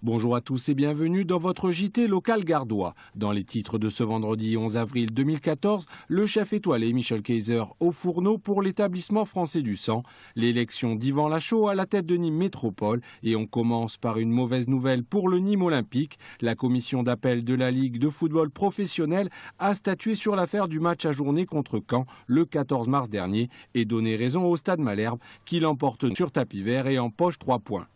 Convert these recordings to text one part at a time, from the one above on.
Bonjour à tous et bienvenue dans votre JT local gardois. Dans les titres de ce vendredi 11 avril 2014, le chef étoilé Michel Kayser au fourneau pour l'établissement français du sang, l'élection d'Yvan Lachaud à la tête de Nîmes Métropole et on commence par une mauvaise nouvelle pour le Nîmes Olympique. La commission d'appel de la Ligue de football professionnel a statué sur l'affaire du match ajourné contre Caen le 14 mars dernier et donné raison au Stade Malherbe qui l'emporte sur tapis vert et empoche 3 points.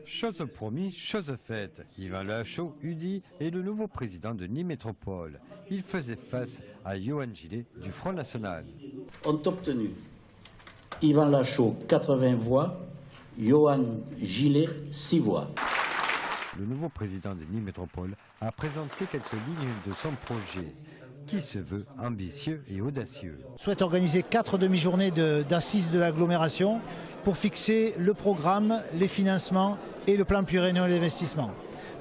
Chose promise, chose faite. Yvan Lachaud, UDI, est le nouveau président de Nîmes Métropole. Il faisait face à Johan Gillet du Front National. Ont obtenu Yvan Lachaud 80 voix, Johan Gillet 6 voix. Le nouveau président de Nîmes Métropole a présenté quelques lignes de son projet, qui se veut ambitieux et audacieux. Je souhaite organiser 4 demi-journées d'assises de l'agglomération pour fixer le programme, les financements et le plan pluriannuel d'investissement.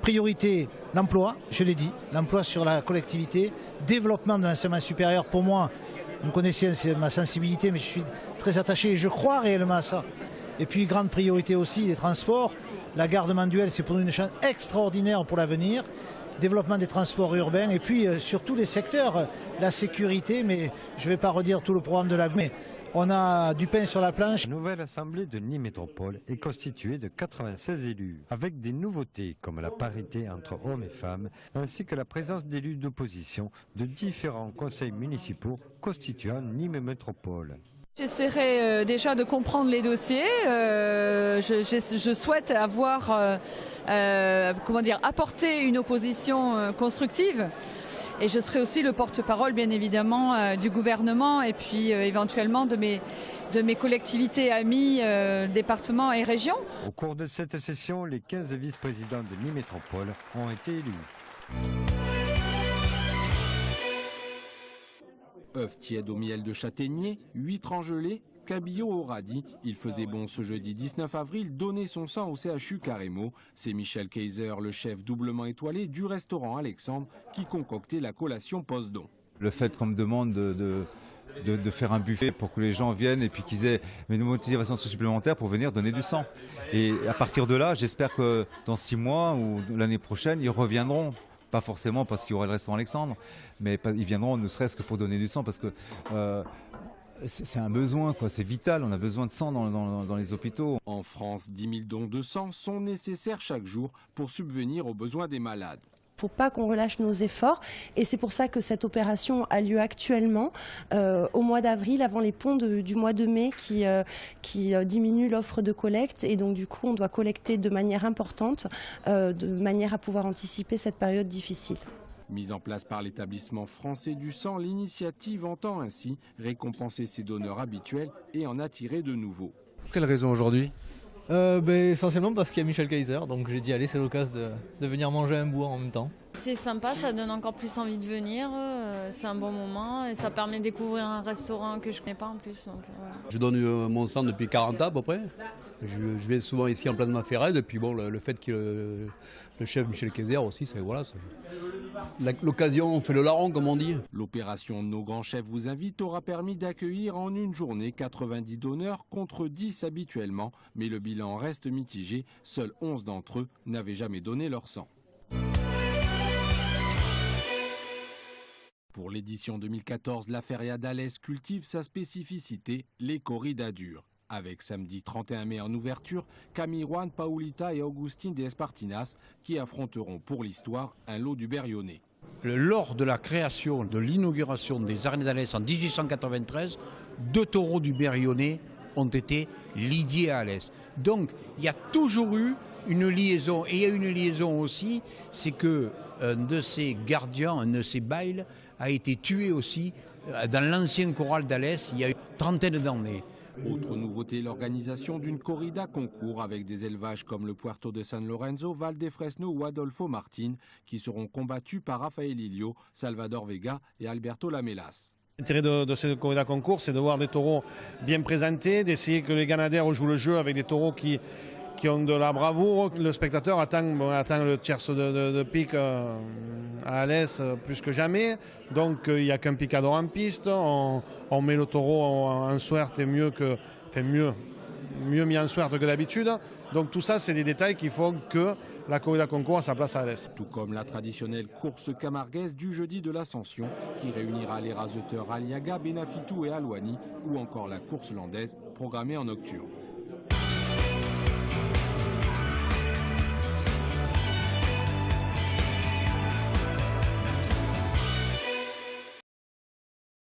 Priorité, l'emploi, je l'ai dit, l'emploi sur la collectivité, développement de l'enseignement supérieur. Pour moi, vous me connaissez ma sensibilité, mais je suis très attaché et je crois réellement à ça. Et puis, grande priorité aussi, les transports. La gare de Manduel, c'est pour nous une chance extraordinaire pour l'avenir. Développement des transports urbains et puis sur tous les secteurs, la sécurité, mais je ne vais pas redire tout le programme de mais on a du pain sur la planche. La nouvelle assemblée de Nîmes Métropole est constituée de 96 élus, avec des nouveautés comme la parité entre hommes et femmes, ainsi que la présence d'élus d'opposition de différents conseils municipaux constituant Nîmes Métropole. J'essaierai déjà de comprendre les dossiers. Je souhaite avoir, apporter une opposition constructive. Et je serai aussi le porte-parole, bien évidemment, du gouvernement et puis éventuellement de mes collectivités amies, départements et régions. Au cours de cette session, les 15 vice-présidents de Nîmes Métropole ont été élus. œufs tièdes au miel de châtaignier, huîtres en gelée, cabillaud au radis. Il faisait bon ce jeudi 19 avril donner son sang au CHU Carremo. C'est Michel Kayser, le chef doublement étoilé du restaurant Alexandre, qui concoctait la collation post-don. Le fait qu'on me demande de faire un buffet pour que les gens viennent et puis qu'ils aient une motivation supplémentaire pour venir donner du sang. Et à partir de là, j'espère que dans 6 mois ou l'année prochaine, ils reviendront. Pas forcément parce qu'il y aura le restaurant Alexandre, mais ils viendront ne serait-ce que pour donner du sang parce que c'est un besoin, quoi. C'est vital, on a besoin de sang dans les hôpitaux. En France, 10 000 dons de sang sont nécessaires chaque jour pour subvenir aux besoins des malades. Il ne faut pas qu'on relâche nos efforts et c'est pour ça que cette opération a lieu actuellement au mois d'avril avant les ponts du mois de mai qui diminuent l'offre de collecte et donc du coup on doit collecter de manière importante de manière à pouvoir anticiper cette période difficile. Mise en place par l'établissement français du sang, l'initiative entend ainsi récompenser ses donneurs habituels et en attirer de nouveaux. Pour quelle raison aujourd'hui ? Essentiellement parce qu'il y a Michel Kayser, donc j'ai dit allez c'est l'occasion de venir manger un bout en même temps. C'est sympa, ça donne encore plus envie de venir, c'est un bon moment et ça permet de découvrir un restaurant que je ne connais pas en plus. Donc, voilà. Je donne mon sang depuis 40 ans à peu près. Je vais souvent ici en plein de ma ferraille, et puis bon, le fait que le chef Michel Kayser aussi, c'est voilà, l'occasion fait le larron comme on dit. L'opération Nos Grands Chefs vous invite aura permis d'accueillir en une journée 90 donneurs contre 10 habituellement, mais le bilan reste mitigé, seuls 11 d'entre eux n'avaient jamais donné leur sang. Pour l'édition 2014, la Feria d'Alès cultive sa spécificité, les corridas dures. Avec samedi 31 mai en ouverture, Camille Juan, Paulita et Augustine de Espartinas qui affronteront pour l'histoire un lot du Berionnet. Lors de la création, de l'inauguration des Arènes d'Alès en 1893, 2 taureaux du Berionnet ont été lidiés à Alès. Donc il y a toujours eu une liaison. Et il y a une liaison aussi, c'est qu'un de ces gardiens, un de ces bails, a été tué aussi dans l'ancien choral d'Alès il y a une trentaine d'années. Autre nouveauté, l'organisation d'une corrida concours avec des élevages comme le Puerto de San Lorenzo, Val de Fresno ou Adolfo Martin qui seront combattus par Rafael Ilio, Salvador Vega et Alberto Lamelas. L'intérêt de cette corrida concours, c'est de voir des taureaux bien présentés, d'essayer que les ganadères jouent le jeu avec des taureaux qui ont de la bravoure. Le spectateur attend le tierce de pique à Alès plus que jamais. Donc il n'y a qu'un picador en piste. On met le taureau en suerte et mieux. mieux mis en suerte que d'habitude. Donc tout ça, c'est des détails qui font que la corrida concours a sa place à Alès. Tout comme la traditionnelle course camarguaise du jeudi de l'Ascension qui réunira les raseteurs Aliaga, Benafitou et Alouani, ou encore la course landaise programmée en nocturne.